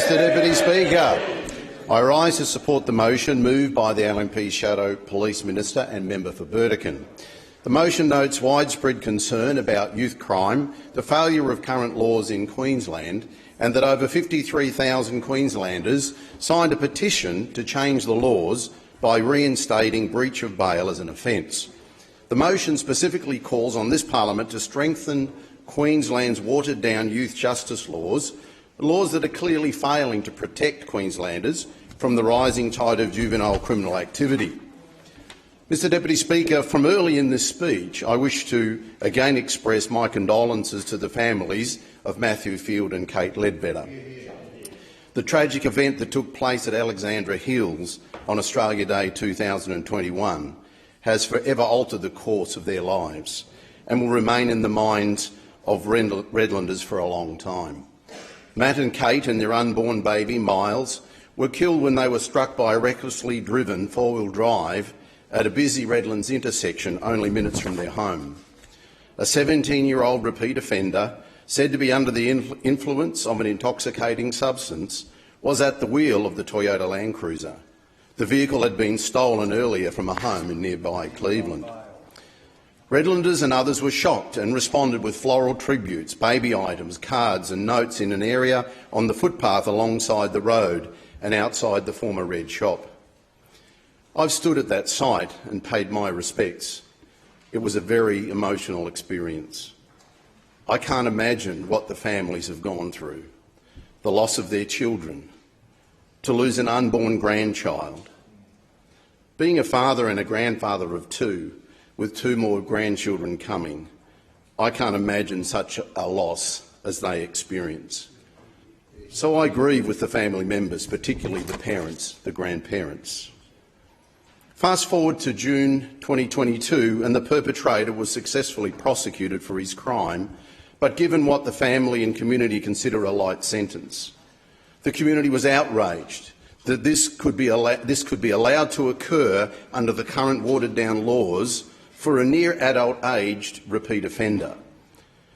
Mr Deputy Speaker, I rise to support the motion moved by the LNP Shadow Police Minister and Member for Burdekin. The motion notes widespread concern about youth crime, the failure of current laws in Queensland, and that over 53,000 Queenslanders signed a petition to change the laws by reinstating breach of bail as an offence. The motion specifically calls on this parliament to strengthen Queensland's watered-down youth justice laws, laws that are clearly failing to protect Queenslanders from the rising tide of juvenile criminal activity. Mr Deputy Speaker, from early in this speech, I wish to again express my condolences to the families of Matthew Field and Kate Ledbetter. The tragic event that took place at Alexandra Hills on Australia Day 2021 has forever altered the course of their lives and will remain in the minds of Redlanders for a long time. Matt and Kate and their unborn baby, Miles, were killed when they were struck by a recklessly driven four-wheel drive at a busy Redlands intersection only minutes from their home. A 17-year-old repeat offender, said to be under the influence of an intoxicating substance, was at the wheel of the Toyota Land Cruiser. The vehicle had been stolen earlier from a home in nearby Cleveland. Redlanders and others were shocked and responded with floral tributes, baby items, cards and notes in an area on the footpath alongside the road and outside the former Red shop. I've stood at that site and paid my respects. It was a very emotional experience. I can't imagine what the families have gone through. The loss of their children, to lose an unborn grandchild. Being a father and a grandfather of two, with two more grandchildren coming, I can't imagine such a loss as they experience. So I grieve with the family members, particularly the parents, the grandparents. Fast forward to June 2022 and the perpetrator was successfully prosecuted for his crime, but given what the family and community consider a light sentence. The community was outraged that this could be allowed to occur under the current watered-down laws for a near-adult aged repeat offender.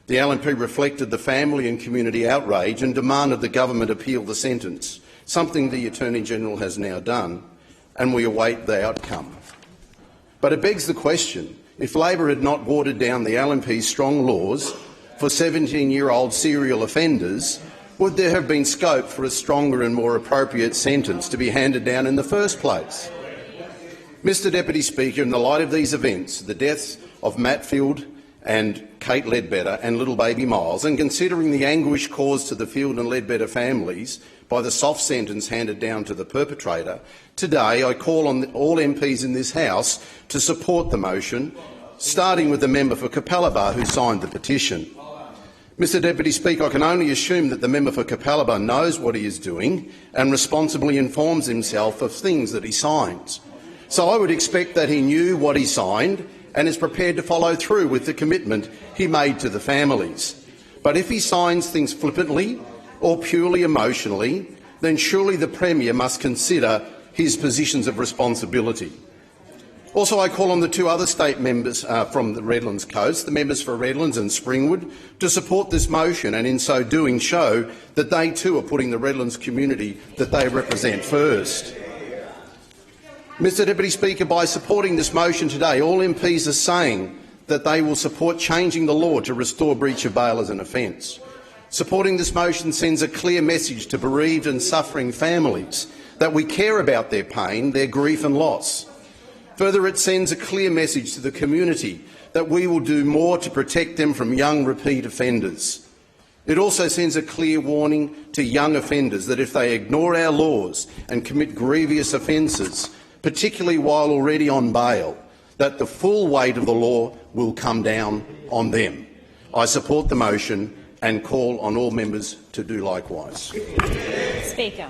The LNP reflected the family and community outrage and demanded the government appeal the sentence, something the Attorney-General has now done, and we await the outcome. But it begs the question, if Labor had not watered down the LNP's strong laws for 17-year-old serial offenders, would there have been scope for a stronger and more appropriate sentence to be handed down in the first place? Mr Deputy Speaker, in the light of these events, the deaths of Matt Field and Kate Ledbetter and little baby Miles, and considering the anguish caused to the Field and Ledbetter families by the soft sentence handed down to the perpetrator, today I call on all MPs in this House to support the motion, starting with the member for Capalaba who signed the petition. Mr Deputy Speaker, I can only assume that the member for Capalaba knows what he is doing and responsibly informs himself of things that he signs. So I would expect that he knew what he signed and is prepared to follow through with the commitment he made to the families. But if he signs things flippantly or purely emotionally, then surely the Premier must consider his positions of responsibility. Also, I call on the two other state members from the Redlands coast, the members for Redlands and Springwood, to support this motion and in so doing show that they too are putting the Redlands community that they represent first. Mr Deputy Speaker, by supporting this motion today, all MPs are saying that they will support changing the law to restore breach of bail as an offence. Supporting this motion sends a clear message to bereaved and suffering families that we care about their pain, their grief and loss. Further, it sends a clear message to the community that we will do more to protect them from young repeat offenders. It also sends a clear warning to young offenders that if they ignore our laws and commit grievous offences, particularly while already on bail, that the full weight of the law will come down on them. I support the motion and call on all members to do likewise. Speaker.